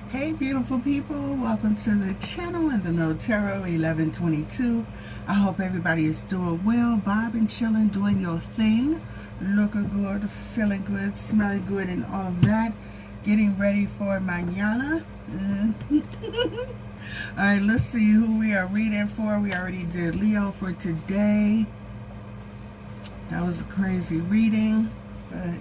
Hey beautiful people, welcome to the channel and the No Tarot 1122. I hope everybody is doing well, vibing, chilling, doing your thing, looking good, feeling good, smelling good, and all of that. Getting ready for mañana. Alright, let's see who we are reading for. We already did Leo for today. That was a crazy reading, but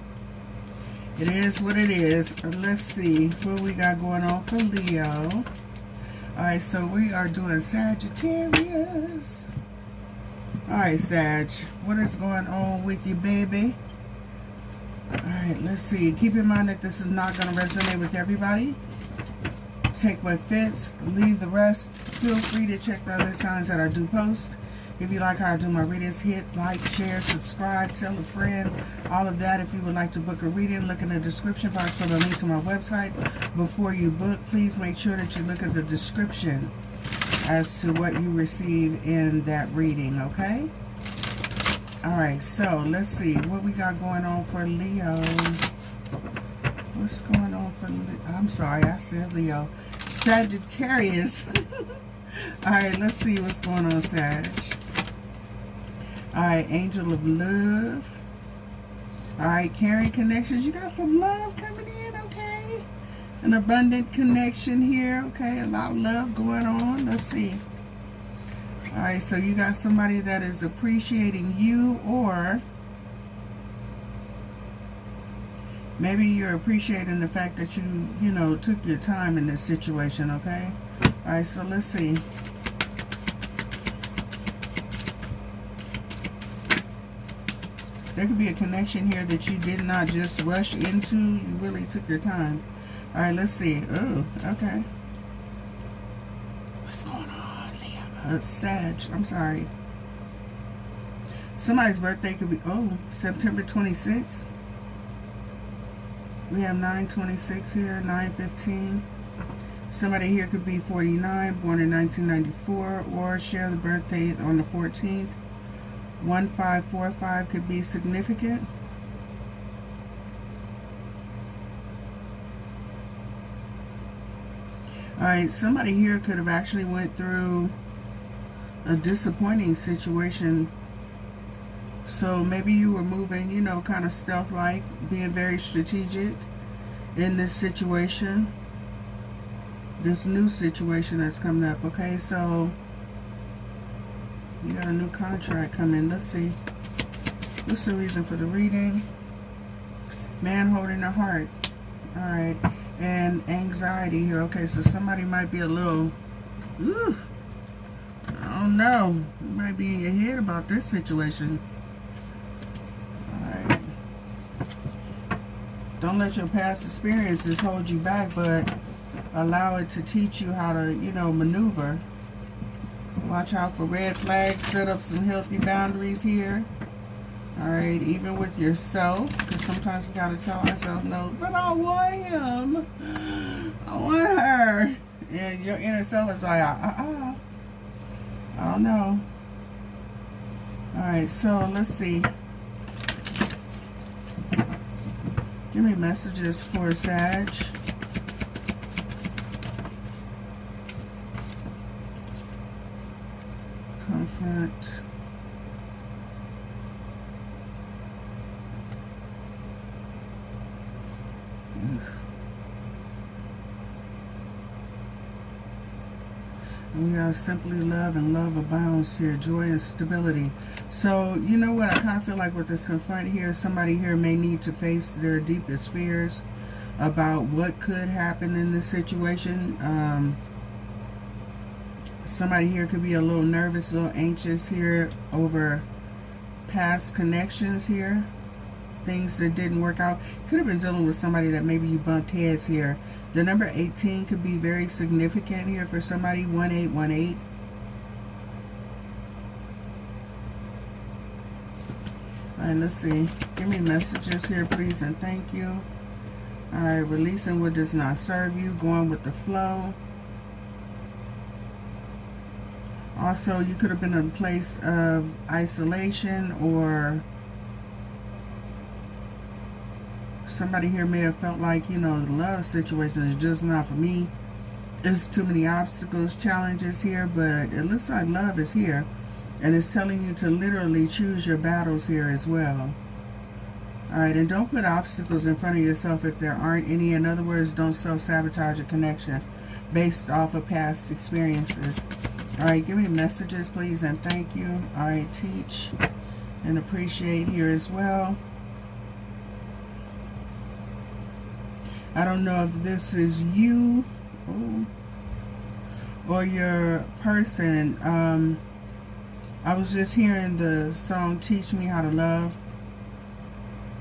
it is what it is. Let's see what we got going on for Leo. Alright, so we are doing Sagittarius. Alright, Sag, what is going on with you, baby? Alright, let's see. Keep in mind that this is not going to resonate with everybody. Take what fits, leave the rest. Feel free to check the other signs that I do post. If you like how I do my readings, hit like, share, subscribe, tell a friend, all of that. If you would like to book a reading, look in the description box for the link to my website. Before you book, please make sure that you look at the description as to what you receive in that reading, okay? Alright, so let's see what we got going on for Leo. What's going on for Leo? I'm sorry, I said Leo. Sagittarius. Alright, let's see what's going on, Sag. Alright, Angel of Love. Alright, caring connections. You got some love coming in, okay? An abundant connection here, okay? A lot of love going on. Let's see. Alright, so you got somebody that is appreciating you, or maybe you're appreciating the fact that you know, took your time in this situation, okay? Alright, so let's see. There could be a connection here that you did not just rush into. You really took your time. Alright, let's see. Oh, okay. What's going on, Leo? Sag, I'm sorry. Somebody's birthday could be, oh, September 26th. We have 9/26 here, 9/15. Somebody here could be 49, born in 1994, or share the birthday on the 14th. 1545 could be significant. Alright, somebody here could have actually went through a disappointing situation. So maybe you were moving, you know, kind of stealth-like, being very strategic in this situation. This new situation that's coming up, okay? So you got a new contract coming. Let's see. What's the reason for the reading? Man holding a heart. Alright. And anxiety here. Okay, so somebody might be a little, I don't know. You might be in your head about this situation. Alright. Don't let your past experiences hold you back, but allow it to teach you how to, you know, maneuver. Watch out for red flags. Set up some healthy boundaries here. Alright, even with yourself. Because sometimes we got to tell ourselves, no, but I want him. I want her. And your inner self is like, I don't know. Alright, so let's see. Give me messages for Sag. Confront. We have simply love, and love abounds here. Joy and stability. So, you know what? I kind of feel like with this confront here, somebody here may need to face their deepest fears about what could happen in this situation. Somebody here could be a little nervous, a little anxious here over past connections here. Things that didn't work out. Could have been dealing with somebody that maybe you bumped heads here. The number 18 could be very significant here for somebody. 1818. Alright, let's see. Give me messages here, please, and thank you. Alright, releasing what does not serve you. Going with the flow. Also, you could have been in a place of isolation or somebody here may have felt like, you know, the love situation is just not for me. There's too many obstacles, challenges here, but it looks like love is here. And it's telling you to literally choose your battles here as well. Alright, and don't put obstacles in front of yourself if there aren't any. In other words, don't self-sabotage a connection based off of past experiences. Alright, give me messages, please, and thank you. Alright, teach and appreciate here as well. I don't know if this is you or your person. I was just hearing the song Teach Me How to Love.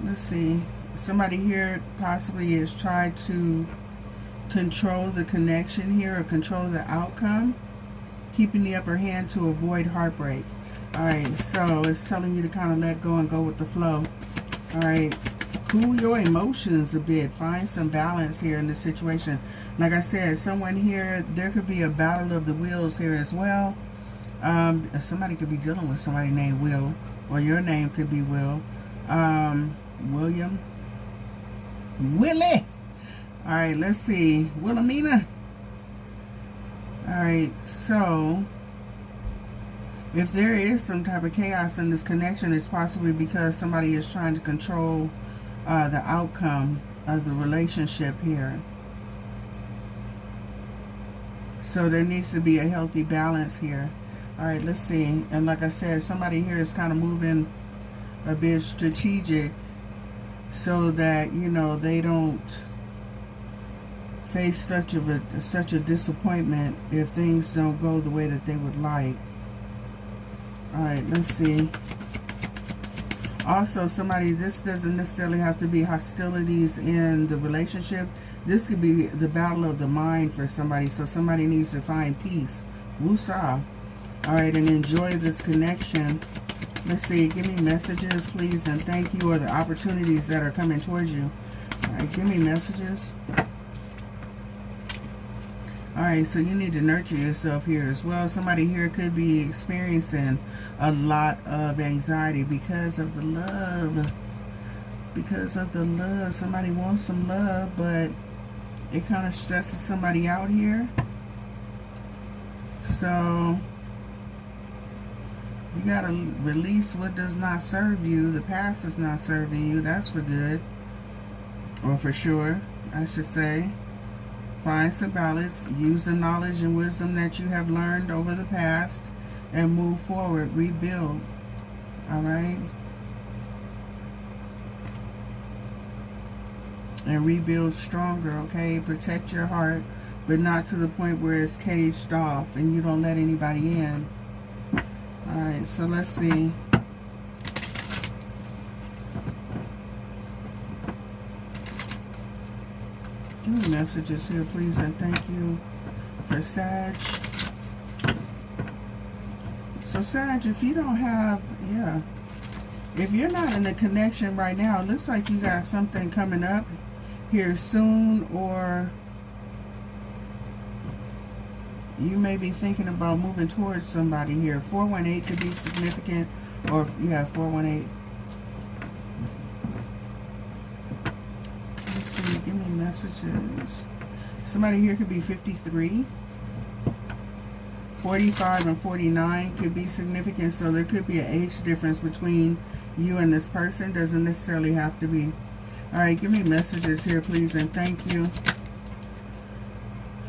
Let's see. Somebody here possibly has tried to control the connection here or control the outcome, keeping the upper hand to avoid heartbreak. Alright, so it's telling you to kind of let go and go with the flow. Alright, cool your emotions a bit. Find some balance here in this situation. Like I said, someone here, there could be a battle of the wills here as well. Somebody could be dealing with somebody named Will, or your name could be Will. William, Willie. All right, let's see, Wilhelmina. All right, so if there is some type of chaos in this connection, it's possibly because somebody is trying to control the outcome of the relationship here. So there needs to be a healthy balance here. All right, let's see. And like I said, somebody here is kind of moving a bit strategic so that, you know, they don't face such a disappointment if things don't go the way that they would like. All right, let's see. Also, somebody, this doesn't necessarily have to be hostilities in the relationship. This could be the battle of the mind for somebody. So somebody needs to find peace. Woosah. All right, and enjoy this connection. Let's see, give me messages, please, and thank you, or the opportunities that are coming towards you. All right, give me messages. All right, so you need to nurture yourself here as well. Somebody here could be experiencing a lot of anxiety because of the love. Because of the love. Somebody wants some love, but it kind of stresses somebody out here. So you got to release what does not serve you. The past is not serving you. That's for good. Or for sure, I should say. Find some balance. Use the knowledge and wisdom that you have learned over the past and move forward. Rebuild. Alright? And rebuild stronger, okay? Protect your heart, but not to the point where it's caged off and you don't let anybody in. Alright, so let's see. Give me messages here, please, and thank you for Sag. So Sag, if you don't have, if you're not in a connection right now, it looks like you got something coming up here soon, or you may be thinking about moving towards somebody here. 418 could be significant, or you have 418. Let's see, give me messages. Somebody here could be 53. 45 and 49 could be significant, so there could be an age difference between you and this person. Doesn't necessarily have to be. Alright, give me messages here, please, and thank you.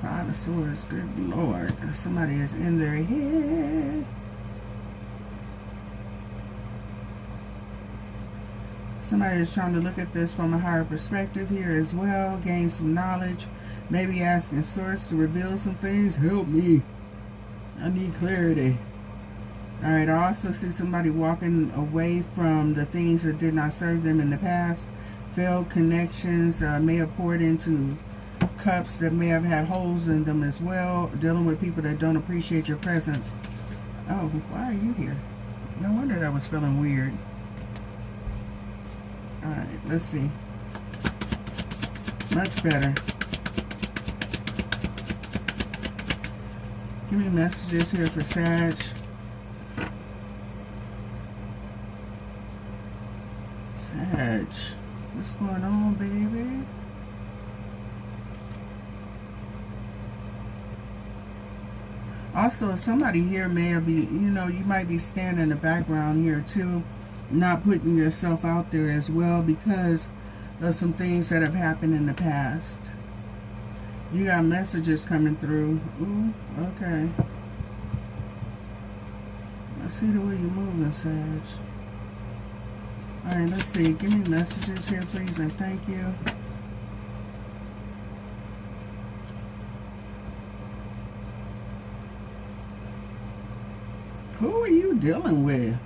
Five of Swords, good Lord. Somebody is in their head. Somebody is trying to look at this from a higher perspective here as well. Gain some knowledge. Maybe asking Source to reveal some things. Help me. I need clarity. Alright, I also see somebody walking away from the things that did not serve them in the past. Failed connections, may have poured into cups that may have had holes in them as well. Dealing with people that don't appreciate your presence. Oh, why are you here? No wonder that was feeling weird. Alright, let's see. Much better. Give me messages here for Sag. Sag. Let's What's going on, baby? Also, somebody here may be, you know, you might be standing in the background here too, not putting yourself out there as well because of some things that have happened in the past. You got messages coming through. Ooh, okay. I see the way you're moving, Sag. Alright, let's see. Give me messages here, please, and thank you. Who are you dealing with?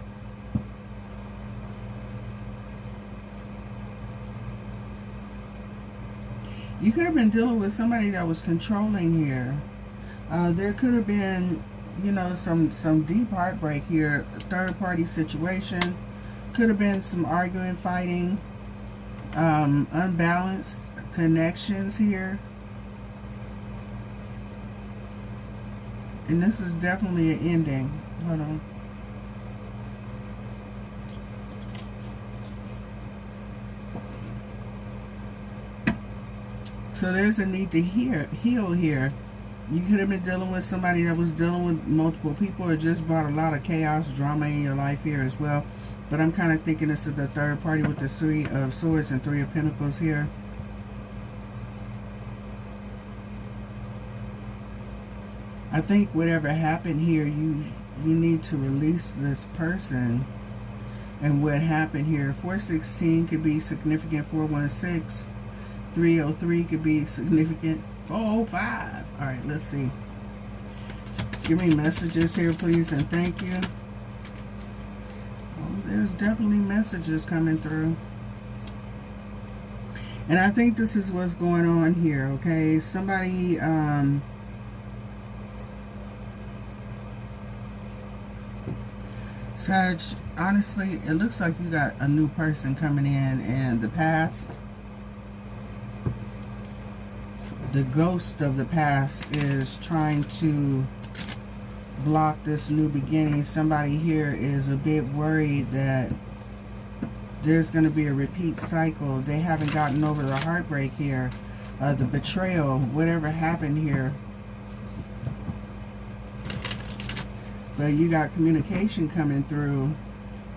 You could have been dealing with somebody that was controlling here. There could have been, you know, some deep heartbreak here. A third-party situation. Could have been some arguing, fighting, unbalanced connections here. And this is definitely an ending. Hold on. So there's a need to heal here. You could have been dealing with somebody that was dealing with multiple people or just brought a lot of chaos, drama in your life here as well. But I'm kind of thinking this is the third party with the Three of Swords and Three of Pentacles here. I think whatever happened here, you need to release this person. And what happened here, 416 could be significant, 416. 303 could be significant, 405. All right, let's see. Give me messages here, please, and thank you. Oh, there's definitely messages coming through. And I think this is what's going on here, okay? Somebody, Sag, honestly, it looks like you got a new person coming in, and the past, the ghost of the past is trying to block this new beginning. Somebody here is a bit worried that there's going to be a repeat cycle. They haven't gotten over the heartbreak here, the betrayal, whatever happened here. But you got communication coming through,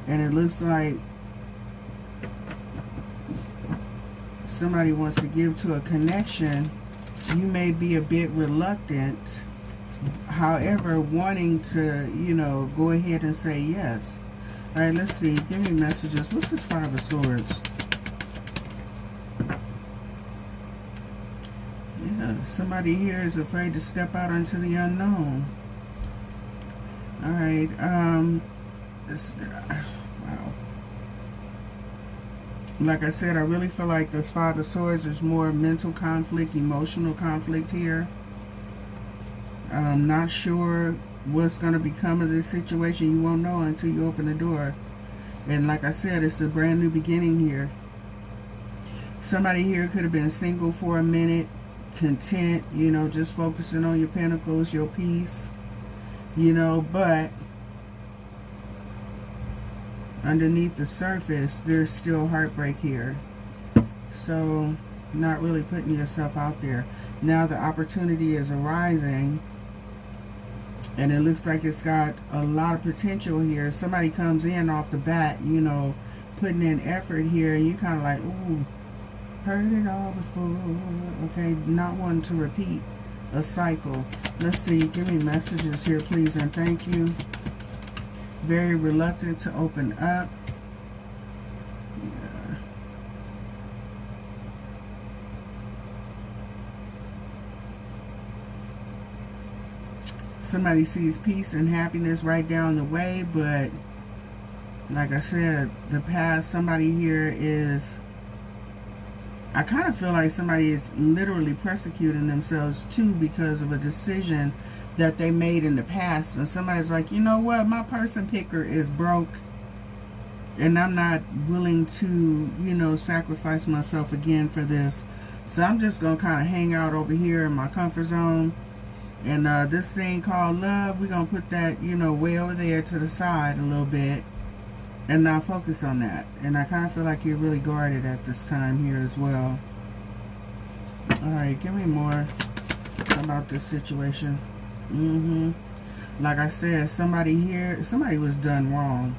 and it looks like somebody wants to give to a connection. You may be a bit reluctant, however, wanting to, you know, go ahead and say yes. All right, let's see. Give me messages. What's this Five of Swords? Yeah, somebody here is afraid to step out into the unknown. All right. Wow. Like I said, I really feel like this Five of Swords is more mental conflict, emotional conflict here. I'm not sure what's going to become of this situation. You won't know until you open the door. And like I said, it's a brand new beginning here. Somebody here could have been single for a minute, content, you know, just focusing on your pentacles, your peace, you know, but underneath the surface, there's still heartbreak here. So, not really putting yourself out there. Now the opportunity is arising, and it looks like it's got a lot of potential here. Somebody comes in off the bat, you know, putting in effort here, and you kind of like, ooh, heard it all before. Okay, not wanting to repeat a cycle. Let's see, give me messages here, please, and thank you. Very reluctant to open up. Yeah. Somebody sees peace and happiness right down the way, but like I said, the past, somebody here is, I kind of feel like somebody is literally persecuting themselves too because of a decision that they made in the past. And somebody's like, you know what, my person picker is broke, and I'm not willing to, you know, sacrifice myself again for this. So I'm just going to kind of hang out over here in my comfort zone. And this thing called love, we're going to put that, you know, way over there to the side a little bit. and not focus on that. And I kind of feel like you're really guarded at this time here as well. Alright, give me more about this situation. Like I said, somebody was done wrong.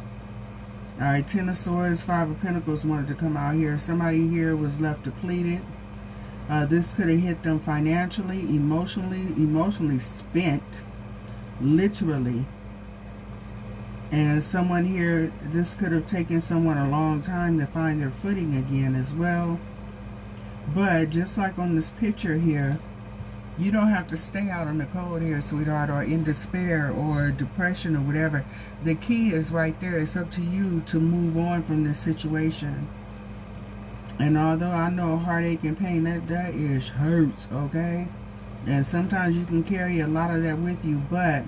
Alright, Ten of Swords, Five of Pentacles wanted to come out here. Somebody here was left depleted. This could have hit them financially, emotionally spent, literally. And someone here, this could have taken someone a long time to find their footing again as well. But just like on this picture here, you don't have to stay out in the cold here, sweetheart, or in despair or depression or whatever. The key is right there. It's up to you to move on from this situation. And although I know heartache and pain, that is hurts, okay? And sometimes you can carry a lot of that with you, but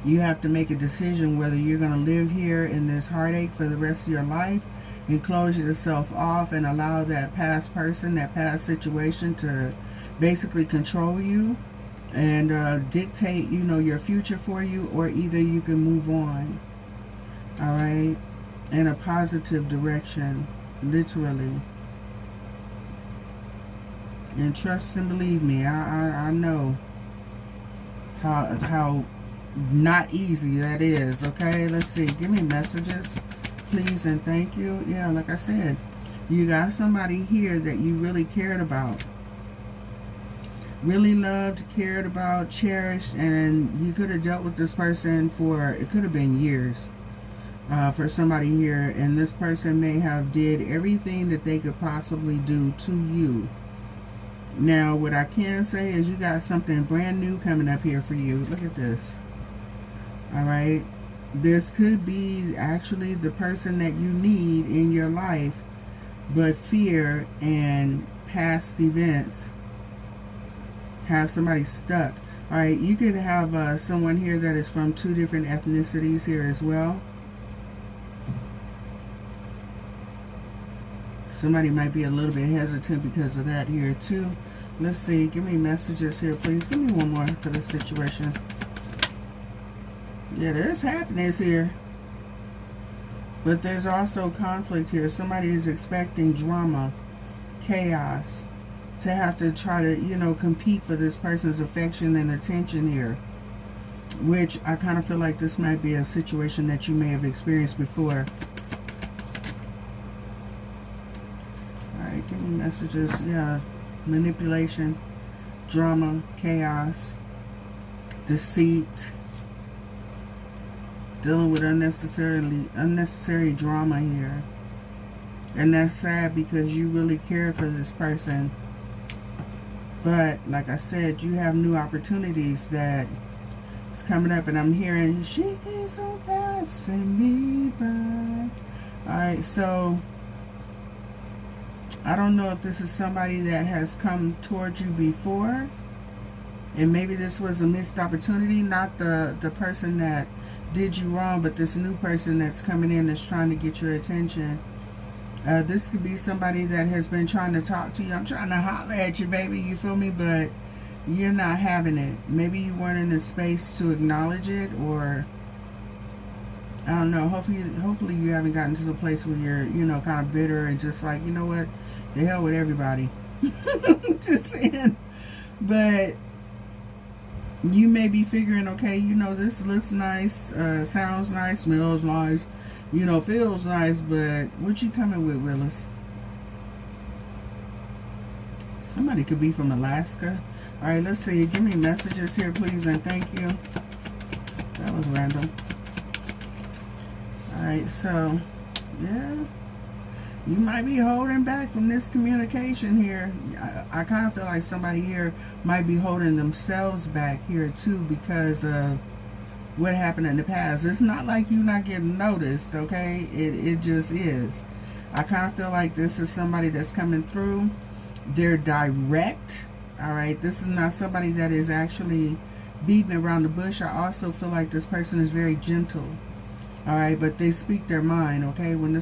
you have to make a decision whether you're going to live here in this heartache for the rest of your life and close yourself off and allow that past person, that past situation to basically control you and dictate, you know, your future for you, or either you can move on, all right, in a positive direction, literally. And trust and believe me, I know how not easy that is, okay? Let's see, give me messages, please and thank you. Yeah, like I said, you got somebody here that you really cared about. Really loved, cared about, cherished, and you could have dealt with this person for, it could have been years for somebody here, and this person may have did everything that they could possibly do to you. Now, what I can say is you got something brand new coming up here for you. Look at this. All right. This could be actually the person that you need in your life, but fear and past events have somebody stuck. All right, you could have someone here that is from two different ethnicities here as well. Somebody might be a little bit hesitant because of that here too. Let's see, give me messages here, please. Give me one more for this situation. Yeah, there's happiness here, but there's also conflict here. Somebody is expecting drama, chaos, to have to try to, you know, compete for this person's affection and attention here, which I kind of feel like this might be a situation that you may have experienced before. Alright, give me messages. Yeah, manipulation, drama, chaos, deceit, dealing with unnecessary drama here. And that's sad because you really care for this person. But like I said, you have new opportunities that is coming up, and I'm hearing she keeps on passing me by. Alright, so I don't know if this is somebody that has come towards you before, and maybe this was a missed opportunity, not the person that did you wrong, but this new person that's coming in that's trying to get your attention. This could be somebody that has been trying to talk to you. I'm trying to holler at you, baby, you feel me? But you're not having it. Maybe you weren't in a space to acknowledge it, or I don't know. Hopefully you haven't gotten to the place where you're, you know, kind of bitter and just like, you know what, the hell with everybody. Just saying. But you may be figuring, okay, you know, this looks nice, sounds nice, smells nice, you know, feels nice, but what you coming with, Willis? Somebody could be from Alaska. All right, let's see. Give me messages here, please, and thank you. That was random. All right, so, yeah. You might be holding back from this communication here. I kind of feel like somebody here might be holding themselves back here, too, because of what happened in the past. It's not like you're not getting noticed, okay? It just is. I kind of feel like this is somebody that's coming through. They're direct, all right? This is not somebody that is actually beating around the bush. I also feel like this person is very gentle, all right? But they speak their mind, okay? When they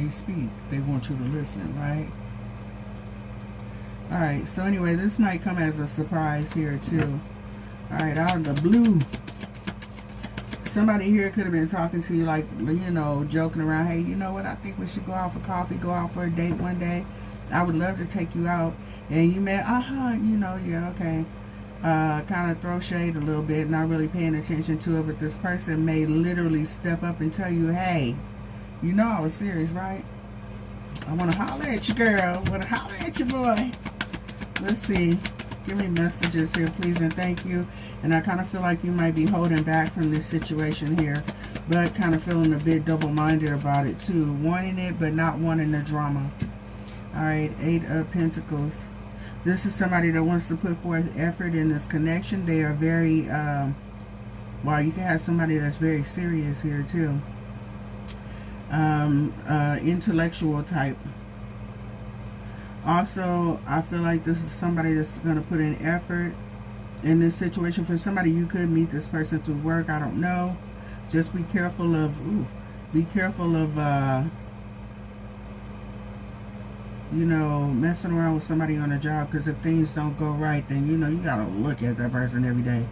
speak, they want you to listen, right? All right, so anyway, this might come as a surprise here, too. All right, out of the blue. somebody here could have been talking to you like, you know, joking around. Hey, you know what? I think we should go out for coffee, go out for a date one day. I would love to take you out. And you may, you know, yeah, okay. Kind of throw shade a little bit, not really paying attention to it. But this person may literally step up and tell you, hey, you know I was serious, right? I want to holler at you, girl. I want to holler at you, boy. Let's see. Give me messages here, please, and thank you. And I kind of feel like you might be holding back from this situation here, but kind of feeling a bit double-minded about it too. Wanting it, but not wanting the drama. All right, 8 of Pentacles. This is somebody that wants to put forth effort in this connection. They are very, well, you can have somebody that's very serious here too. Intellectual type. Also, I feel like this is somebody that's going to put in effort in this situation. For somebody, you could meet this person through work. I don't know. Just be careful of, you know, messing around with somebody on a job. Because if things don't go right, then, you know, you got to look at that person every day.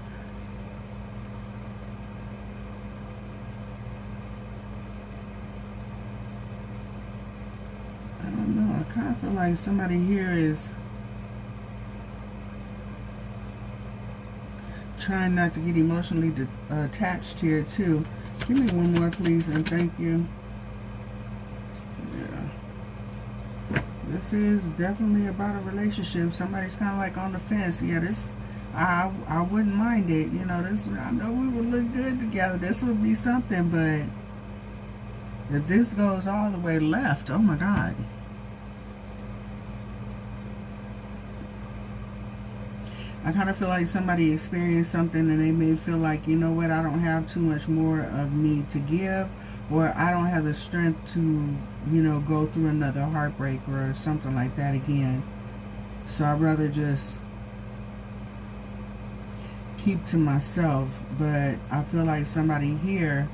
I kind of feel like somebody here is trying not to get emotionally attached here too. Give me one more, please, and thank you. Yeah. This is definitely about a relationship. Somebody's kind of like on the fence. Yeah, this, I wouldn't mind it. You know, this, I know we would look good together. This would be something, but if this goes all the way left, oh my God. I kind of feel like somebody experienced something and they may feel like, you know what, I don't have too much more of me to give, or I don't have the strength to, you know, go through another heartbreak or something like that again. So I'd rather just keep to myself. But I feel like somebody here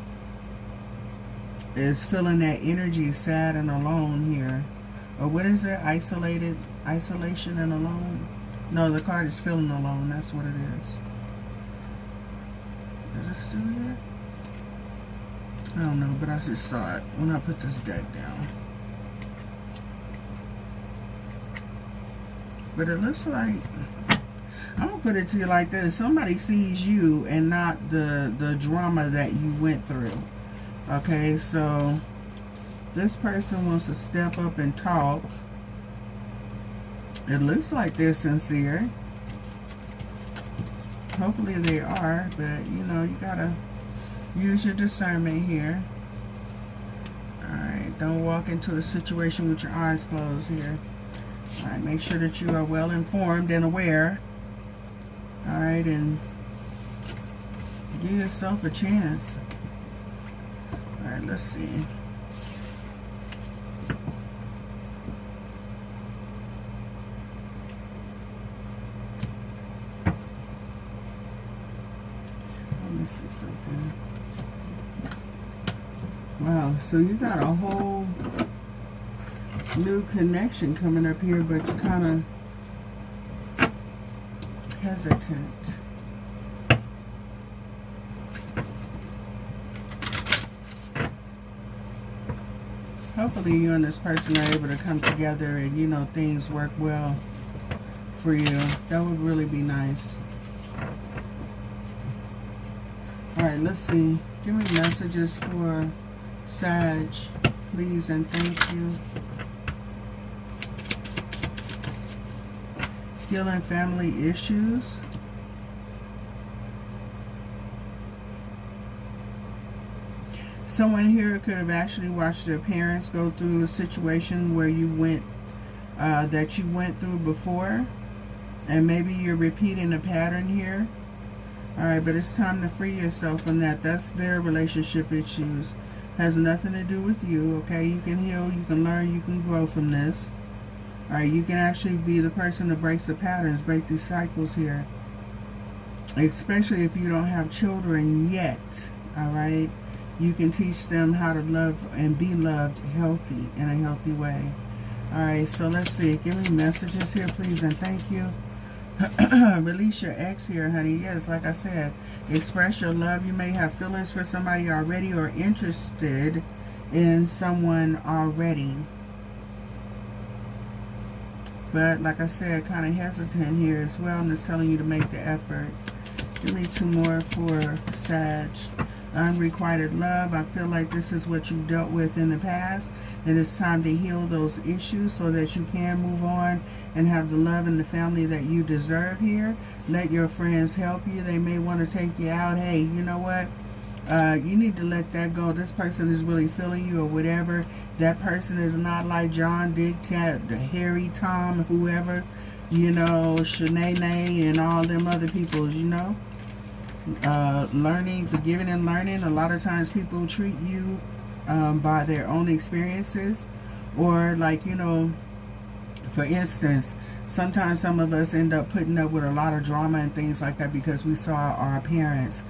is feeling that energy, sad and alone here. Or what is it? Isolation and alone? No, the card is feeling alone. That's what it is. Is it still here? I don't know, but I just saw it when I put this deck down. But it looks like, I'm going to put it to you like this. Somebody sees you and not the drama that you went through. Okay, so this person wants to step up and talk. It looks like they're sincere. Hopefully they are, but you know, you gotta use your discernment here. Alright, don't walk into a situation with your eyes closed here. Alright, make sure that you are well informed and aware. Alright, and give yourself a chance. Alright, let's see. See something. Wow, so you got a whole new connection coming up here, but you're kind of hesitant. Hopefully you and this person are able to come together and, you know, things work well for you. That would really be nice. Alright, let's see. Give me messages for Sag, please, and thank you. Healing family issues. Someone here could have actually watched their parents go through a situation where you went, that you went through before. And maybe you're repeating a pattern here. Alright, but it's time to free yourself from that. That's their relationship issues. Has nothing to do with you, okay? You can heal, you can learn, you can grow from this. Alright, you can actually be the person that breaks the patterns, break these cycles here. Especially if you don't have children yet, alright? You can teach them how to love and be loved healthy, in a healthy way. Alright, so let's see. Give me messages here, please, and thank you. Release your ex here, honey. Yes, like I said, express your love. You may have feelings for somebody already or interested in someone already. But like I said, kind of hesitant here as well, and it's telling you to make the effort. Give me 2 more for Sag. Unrequited love. I feel like this is what you've dealt with in the past, and it's time to heal those issues so that you can move on and have the love and the family that you deserve here. Let your friends help you. They may want to take you out. Hey, you know what? You need to let that go. This person is really feeling you or whatever. That person is not like John, Dick, Ted, Harry, Tom, whoever, you know, Shanae, and all them other peoples, you know. Learning, forgiving and learning. A lot of times people treat you by their own experiences, or like, you know, for instance, sometimes some of us end up putting up with a lot of drama and things like that because we saw our parents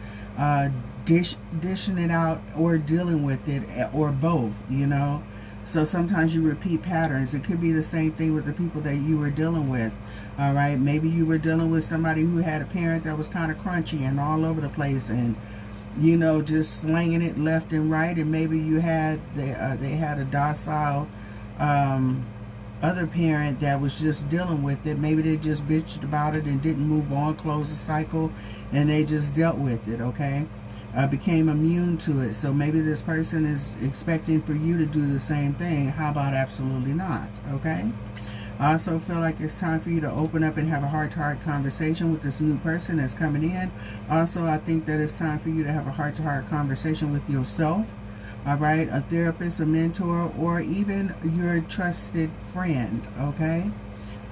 dishing it out or dealing with it, or both, you know. So sometimes you repeat patterns. It could be the same thing with the people that you were dealing with. All right, maybe you were dealing with somebody who had a parent that was kind of crunchy and all over the place, and you know, just slinging it left and right. And maybe you had they had a docile other parent that was just dealing with it. Maybe they just bitched about it and didn't move on, close the cycle, and they just dealt with it. Okay. Became immune to it. So maybe this person is expecting for you to do the same thing. How about absolutely not? Okay. I also feel like it's time for you to open up and have a heart-to-heart conversation with this new person that's coming in. Also, I think that it's time for you to have a heart-to-heart conversation with yourself. All right, a therapist, a mentor, or even your trusted friend. Okay.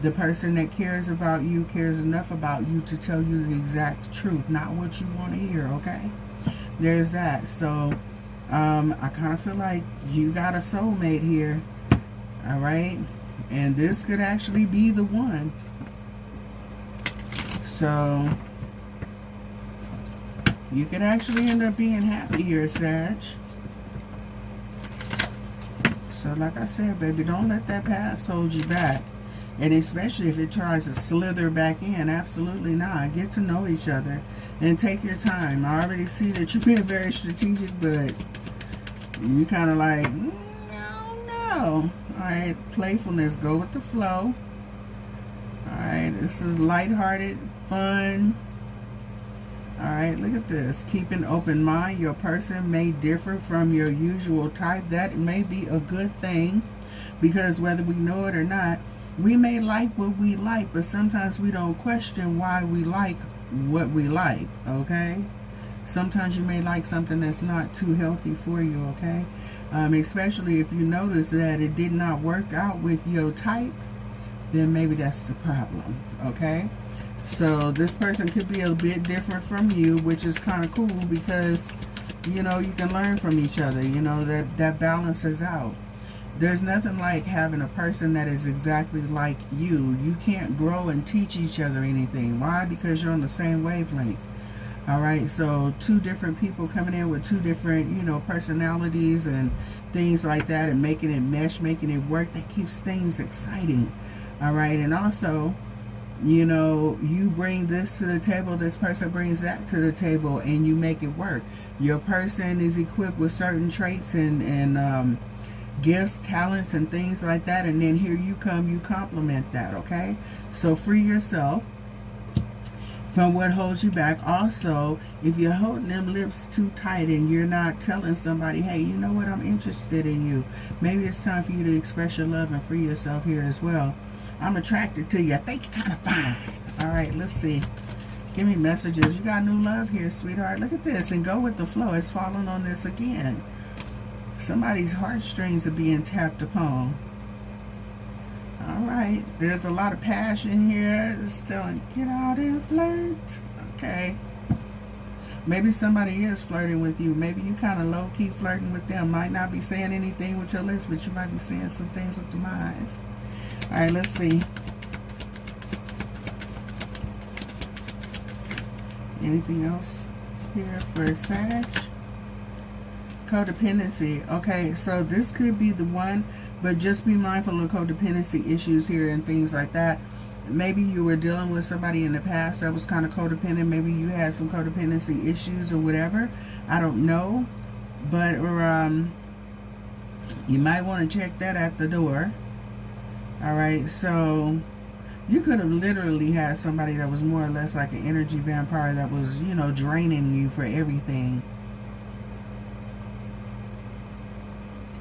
The person that cares about you cares enough about you to tell you the exact truth, not what you want to hear. Okay. There's that. So I kind of feel like you got a soulmate here. All right, and this could actually be the one. So you could actually end up being happy here, Sag. So like I said, baby, don't let that past hold you back. And especially if it tries to slither back in, absolutely not. Get to know each other and take your time. I already see that you're being very strategic, but you kind of like, no. All right, playfulness, go with the flow. All right, this is lighthearted, fun. All right, look at this. Keep an open mind. Your person may differ from your usual type. That may be a good thing, because whether we know it or not, we may like what we like, but sometimes we don't question why we like what we like, okay? Sometimes you may like something that's not too healthy for you, okay? Especially if you notice that it did not work out with your type, then maybe that's the problem, okay? So this person could be a bit different from you, which is kind of cool because, you know, you can learn from each other. You know, that balances out. There's nothing like having a person that is exactly like you. You can't grow and teach each other anything. Why? Because you're on the same wavelength. All right, so 2 different people coming in with 2 different, you know, personalities and things like that, and making it mesh, making it work. That keeps things exciting. All right, and also, you know, you bring this to the table, this person brings that to the table, and you make it work. Your person is equipped with certain traits and gifts, talents, and things like that, and then here you come, you complement that, okay? So free yourself from what holds you back. Also, if you're holding them lips too tight and you're not telling somebody, hey, you know what, I'm interested in you, maybe it's time for you to express your love and free yourself here as well. I'm attracted to you. I think you're kind of fine. All right, let's see. Give me messages. You got new love here, sweetheart. Look at this, and go with the flow. It's falling on this again. Somebody's heartstrings are being tapped upon. All right. There's a lot of passion here. It's telling, get out and flirt. Okay. Maybe somebody is flirting with you. Maybe you kind of low-key flirting with them. Might not be saying anything with your lips, but you might be saying some things with your minds. All right, let's see. Anything else here for Sag? Codependency. Okay, so this could be the one, but just be mindful of codependency issues here and things like that. maybe you were dealing with somebody in the past that was kind of codependent. Maybe you had some codependency issues or whatever. I don't know. But you might want to check that at the door. Alright, so you could have literally had somebody that was more or less like an energy vampire that was, you know, draining you for everything.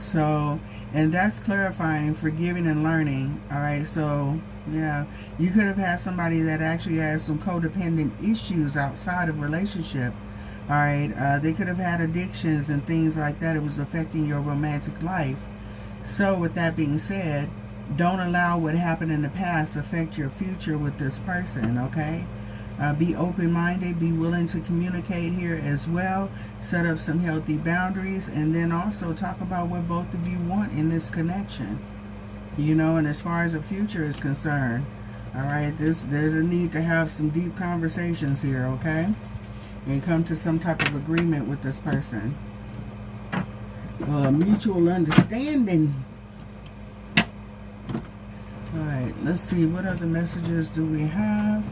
So, and that's clarifying, forgiving, and learning. Alright, so, yeah. You could have had somebody that actually has some codependent issues outside of relationship. Alright, they could have had addictions and things like that. It was affecting your romantic life. So, with that being said, don't allow what happened in the past affect your future with this person, okay? Be open-minded, be willing to communicate here as well, set up some healthy boundaries, and then also talk about what both of you want in this connection. You know, and as far as the future is concerned, alright, there's a need to have some deep conversations here, okay? And come to some type of agreement with this person. Mutual understanding. Alright, let's see, what other messages do we have?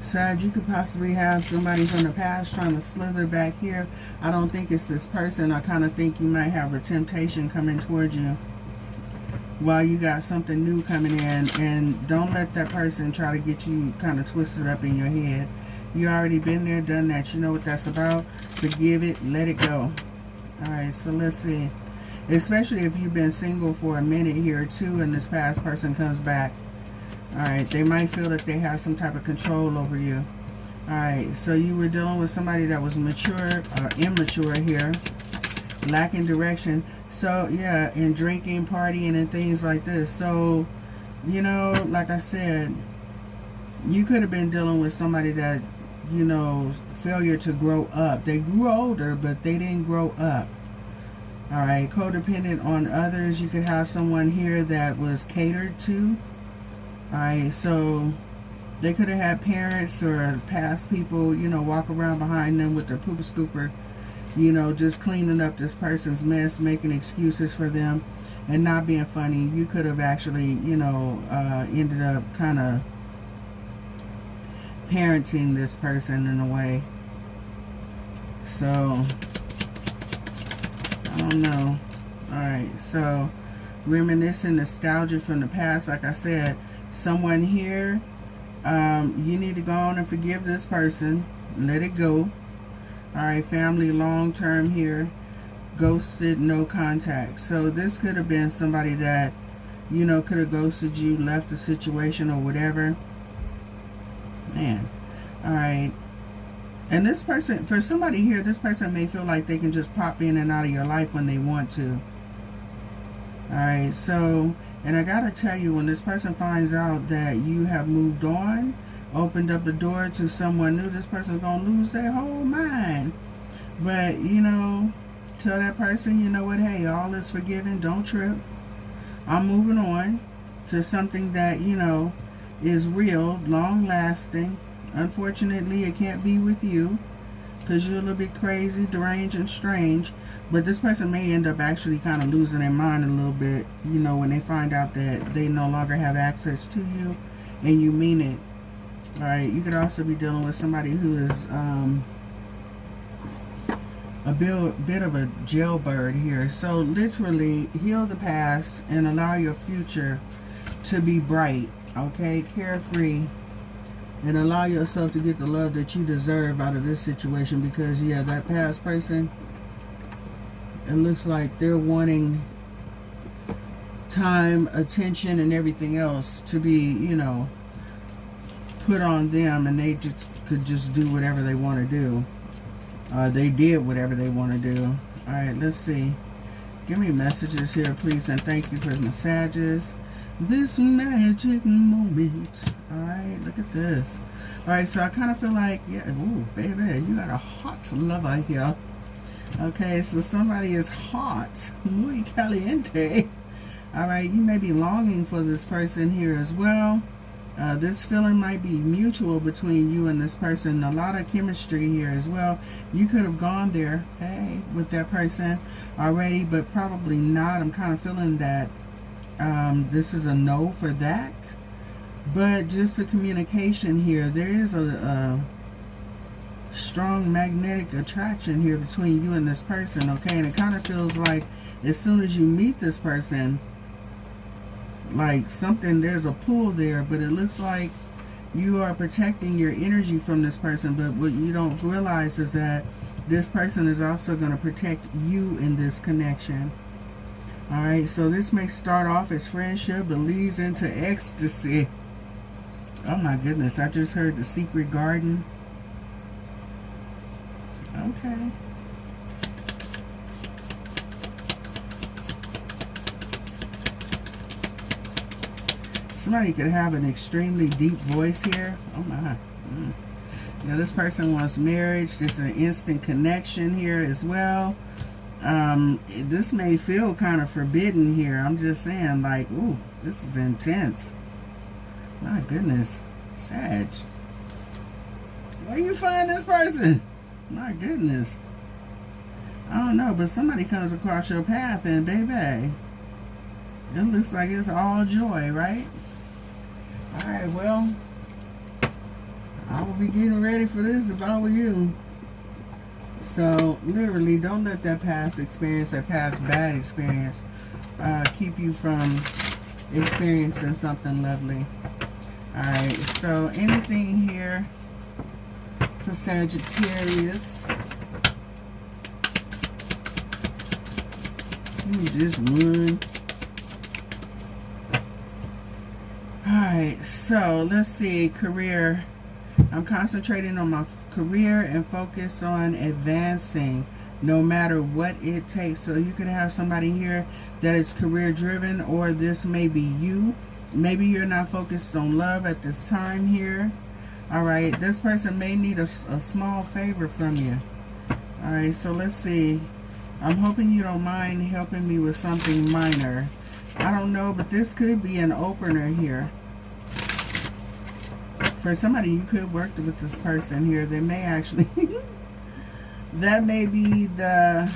Sag, you could possibly have somebody from the past trying to slither back here. I don't think it's this person. I kind of think you might have a temptation coming towards you while you got something new coming in. And don't let that person try to get you kind of twisted up in your head. You already been there, done that. You know what that's about. Forgive it, let it go. Alright, so let's see. Especially if you've been single for a minute here too and this past person comes back. Alright, they might feel that they have some type of control over you. Alright, so you were dealing with somebody that was mature or immature here. Lacking direction. So, yeah, and drinking, partying, and things like this. So, you know, like I said, you could have been dealing with somebody that, you know, failure to grow up. They grew older, but they didn't grow up. Alright, codependent on others. You could have someone here that was catered to. Alright, so they could have had parents or past people, you know, walk around behind them with their pooper scooper, you know, just cleaning up this person's mess, making excuses for them, and not being funny. You could have actually, you know, ended up kind of parenting this person in a way. So, I don't know. Alright, so reminiscing, nostalgia from the past. Like I said, someone here, you need to go on and forgive this person. Let it go. Alright, family long term here. Ghosted, no contact. So this could have been somebody that, you know, could have ghosted you, left the situation or whatever. Man. Alright. And this person, for somebody here, this person may feel like they can just pop in and out of your life when they want to. Alright, so, and I gotta tell you, when this person finds out that you have moved on, opened up the door to someone new, this person's gonna lose their whole mind. But, you know, tell that person, you know what, hey, all is forgiven, don't trip. I'm moving on to something that, you know, is real, long lasting. Unfortunately, it can't be with you because you're a little bit crazy, deranged, and strange. But this person may end up actually kind of losing their mind a little bit, you know, when they find out that they no longer have access to you and you mean it. Alright, you could also be dealing with somebody who is a bit of a jailbird here. So literally, heal the past and allow your future to be bright. Okay, carefree. And allow yourself to get the love that you deserve out of this situation. Because, yeah, that past person, it looks like they're wanting time, attention, and everything else to be, you know, put on them. And they just could just do whatever they want to do. They did whatever they want to do. Alright, let's see. Give me messages here, please. And thank you for the massages. This magic moment. Alright, look at this. Alright, so I kind of feel like, yeah, ooh, baby, you got a hot lover here. Okay, so somebody is hot. Muy caliente. Alright, you may be longing for this person here as well. This feeling might be mutual between you and this person. A lot of chemistry here as well. You could have gone there, hey, with that person already, but probably not. I'm kind of feeling that this is a no for that. But just the communication here, there is a strong magnetic attraction here between you and this person, okay? And it kind of feels like as soon as you meet this person, like something, there's a pull there, but it looks like you are protecting your energy from this person. But what you don't realize is that this person is also going to protect you in this connection. All right, so this may start off as friendship but leads into ecstasy. Oh my goodness, I just heard the secret garden. Okay. Somebody could have an extremely deep voice here. Oh my. Yeah, this person wants marriage. There's an instant connection here as well. This may feel kind of forbidden here. I'm just saying, like, ooh, this is intense. My goodness. Sag. Where you find this person? My goodness. I don't know, but somebody comes across your path and baby, it looks like it's all joy, right? Alright, well, I will be getting ready for this if I were you. So, literally, don't let that past experience, that past bad experience, keep you from experiencing something lovely. Alright, so anything here for Sagittarius? Just one. Alright, so let's see. Career. I'm concentrating on my career and focus on advancing no matter what it takes. So you could have somebody here that is career driven, or this may be you. Maybe you're not focused on love at this time here. Alright, this person may need a small favor from you. Alright, so let's see. I'm hoping you don't mind helping me with something minor. I don't know, but this could be an opener here. For somebody, you could work with this person here. They may actually... that may be the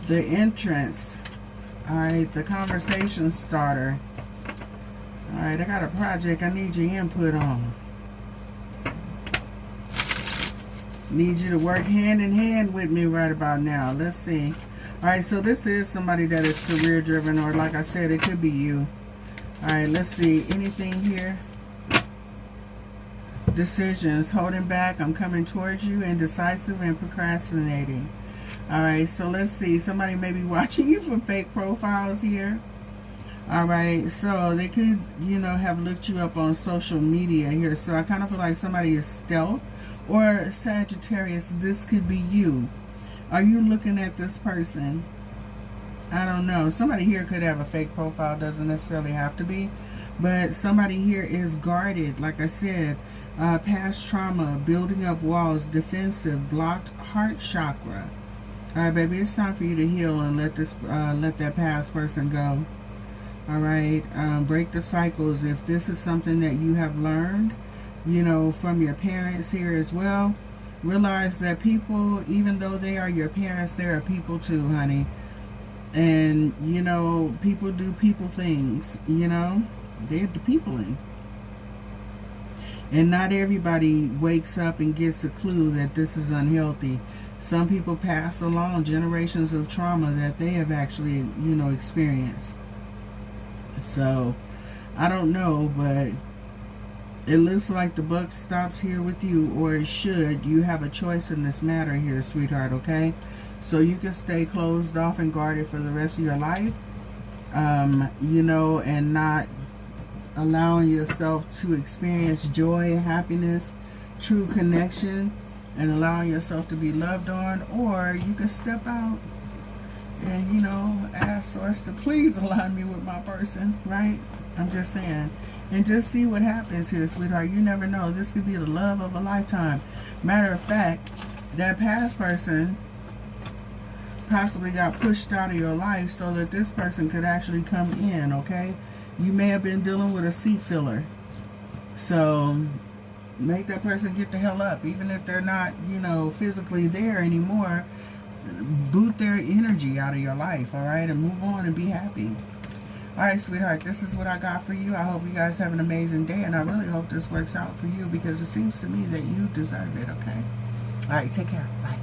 entrance. Alright, the conversation starter. Alright, I got a project I need your input on. Need you to work hand in hand with me right about now. Let's see. Alright, so this is somebody that is career driven, or like I said, it could be you. Alright, let's see. Anything here? Decisions. Holding back. I'm coming towards you. Indecisive and procrastinating. Alright, so let's see. Somebody may be watching you for fake profiles here. Alright, so they could, you know, have looked you up on social media here. So I kind of feel like somebody is stealth. Or Sagittarius, this could be you. Are you looking at this person? I don't know. Somebody here could have a fake profile. Doesn't necessarily have to be. But somebody here is guarded. Like I said, past trauma, building up walls, defensive, blocked heart chakra. Alright, baby, it's time for you to heal and let that past person go. Alright, break the cycles. If this is something that you have learned, you know, from your parents here as well, realize that people, even though they are your parents, they are people too, honey. And, you know, people do people things, you know. They're the peopling. And not everybody wakes up and gets a clue that this is unhealthy. Some people pass along generations of trauma that they have actually, you know, experienced. So, I don't know, but it looks like the buck stops here with you, or it should. You have a choice in this matter here, sweetheart, okay? So you can stay closed off and guarded for the rest of your life, you know, and not allowing yourself to experience joy, happiness, true connection, and allowing yourself to be loved on. Or you can step out and, you know, ask Source to please align me with my person, right? I'm just saying. And just see what happens here, sweetheart. You never know. This could be the love of a lifetime. Matter of fact, that past person possibly got pushed out of your life so that this person could actually come in, okay? You may have been dealing with a seat filler. So make that person get the hell up, even if they're not, you know, physically there anymore. Boot their energy out of your life, all right, and move on and be happy. All right, sweetheart, this is what I got for you. I hope you guys have an amazing day, and I really hope this works out for you, because it seems to me that you deserve it, okay? All right, take care. Bye.